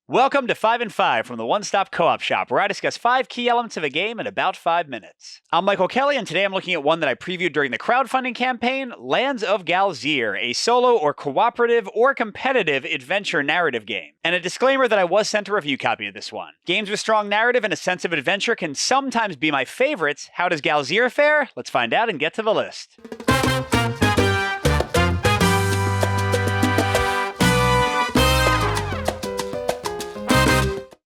Welcome to 5 and 5 from the One Stop Co-op Shop, where I discuss 5 key elements of a game in about 5 minutes. I'm Michael Kelly, and today I'm looking at one that I previewed during the crowdfunding campaign, Lands of Galzyr, a solo or cooperative or competitive adventure narrative game. And a disclaimer that I was sent a review copy of this one. Games with strong narrative and a sense of adventure can sometimes be my favorites. How does Galzyr fare? Let's find out and get to the list.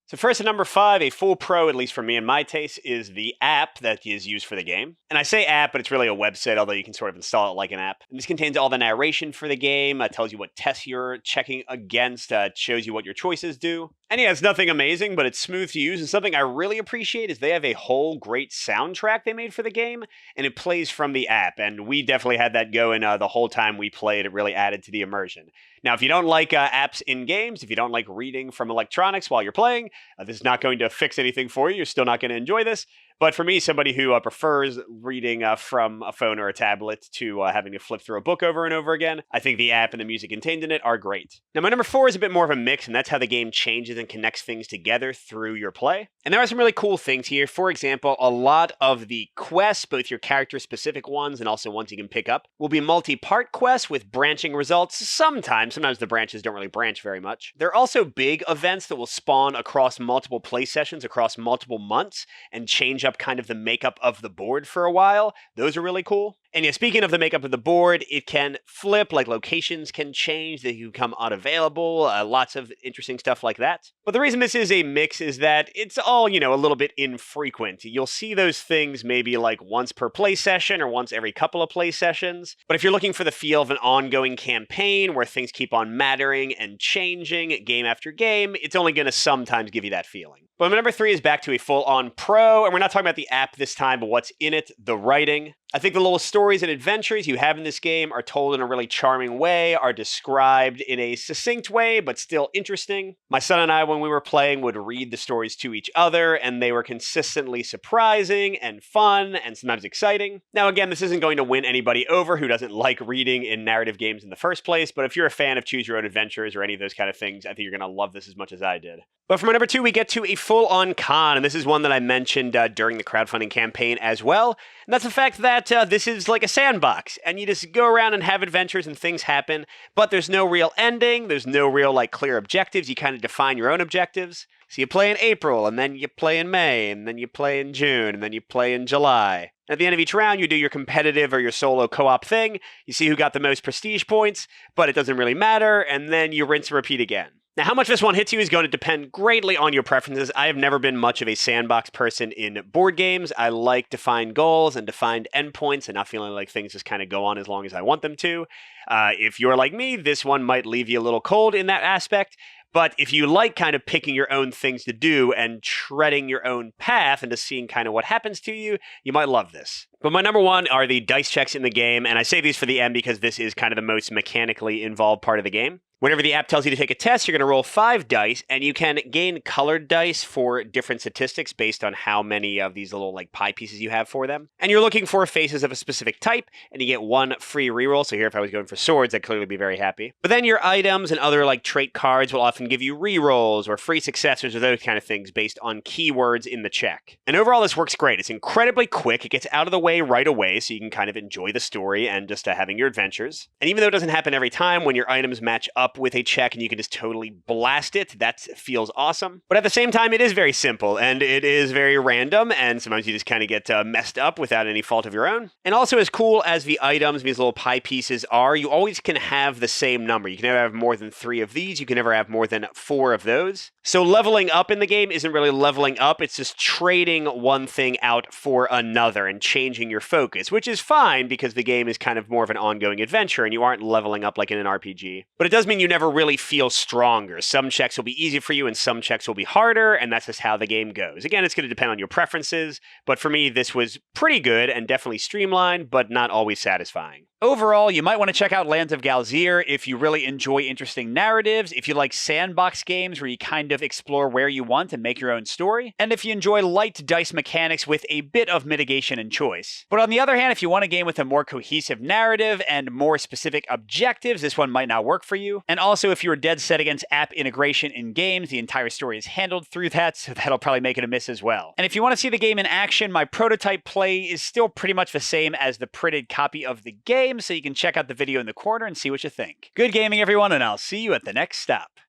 So first at number 5, a full pro, at least for me and my taste, is the app that is used for the game. And I say app, but it's really a website, although you can sort of install it like an app. And this contains all the narration for the game, tells you what tests you're checking against, shows you what your choices do. And yeah, it's nothing amazing, but it's smooth to use. And something I really appreciate is they have a whole great soundtrack they made for the game, and it plays from the app. And we definitely had that going the whole time we played. It really added to the immersion. Now, if you don't like apps in games, if you don't like reading from electronics while you're playing, this is not going to fix anything for you. You're still not going to enjoy this. But for me, somebody who prefers reading from a phone or a tablet to having to flip through a book over and over again, I think the app and the music contained in it are great. Now, my number 4 is a bit more of a mix, and that's how the game changes and connects things together through your play. And there are some really cool things here. For example, a lot of the quests, both your character-specific ones and also ones you can pick up, will be multi-part quests with branching results. Sometimes the branches don't really branch very much. There are also big events that will spawn across multiple play sessions, across multiple months, and change up kind of the makeup of the board for a while. Those are really cool. And yeah, speaking of the makeup of the board, it can flip, like locations can change, they can become unavailable, lots of interesting stuff like that. But the reason this is a mix is that it's all, a little bit infrequent. You'll see those things maybe like once per play session or once every couple of play sessions. But if you're looking for the feel of an ongoing campaign where things keep on mattering and changing game after game, it's only going to sometimes give you that feeling. But my number 3 is back to a full-on pro, and we're not talking about the app this time, but what's in it, the writing. I think the little stories and adventures you have in this game are told in a really charming way, are described in a succinct way, but still interesting. My son and I, when we were playing, would read the stories to each other, and they were consistently surprising and fun and sometimes exciting. Now, again, this isn't going to win anybody over who doesn't like reading in narrative games in the first place, but if you're a fan of Choose Your Own Adventures or any of those kind of things, I think you're going to love this as much as I did. But for my number 2, we get to a full-on con, and this is one that I mentioned during the crowdfunding campaign as well, and that's the fact that this is like a sandbox, and you just go around and have adventures and things happen, but there's no real ending, there's no real clear objectives, you kind of define your own objectives. So you play in April, and then you play in May, and then you play in June, and then you play in July. At the end of each round, you do your competitive or your solo co-op thing, you see who got the most prestige points, but it doesn't really matter, and then you rinse and repeat again. Now, how much this one hits you is going to depend greatly on your preferences. I have never been much of a sandbox person in board games. I like defined goals and defined endpoints and not feeling like things just kind of go on as long as I want them to. If you're like me, this one might leave you a little cold in that aspect. But if you like kind of picking your own things to do and treading your own path and just seeing kind of what happens to you, you might love this. But my number 1 are the dice checks in the game, and I say these for the end because this is kind of the most mechanically involved part of the game. Whenever the app tells you to take a test, you're going to roll 5 dice, and you can gain colored dice for different statistics based on how many of these little pie pieces you have for them. And you're looking for faces of a specific type, and you get 1 free reroll. So here, if I was going for swords, I'd clearly be very happy. But then your items and other trait cards will often give you rerolls or free successors or those kind of things based on keywords in the check. And overall, this works great. It's incredibly quick. It gets out of the way right away, so you can kind of enjoy the story and just having your adventures. And even though it doesn't happen every time, when your items match up with a check and you can just totally blast it, that feels awesome. But at the same time, it is very simple and it is very random, and sometimes you just kind of get messed up without any fault of your own. And also, as cool as the items, these little pie pieces are, you always can have the same number. You can never have more than 3 of these. You can never have more than 4 of those. So leveling up in the game isn't really leveling up. It's just trading one thing out for another and changing your focus, which is fine because the game is kind of more of an ongoing adventure and you aren't leveling up like in an RPG. But it does mean you never really feel stronger. Some checks will be easy for you and some checks will be harder, and that's just how the game goes. Again, it's going to depend on your preferences, but for me, this was pretty good and definitely streamlined, but not always satisfying. Overall, you might want to check out Lands of Galzyr if you really enjoy interesting narratives, if you like sandbox games where you kind of explore where you want and make your own story, and if you enjoy light dice mechanics with a bit of mitigation and choice. But on the other hand, if you want a game with a more cohesive narrative and more specific objectives, this one might not work for you. And also, if you're dead set against app integration in games, the entire story is handled through that, so that'll probably make it a miss as well. And if you want to see the game in action, my prototype play is still pretty much the same as the printed copy of the game, so you can check out the video in the corner and see what you think. Good gaming, everyone, and I'll see you at the next stop.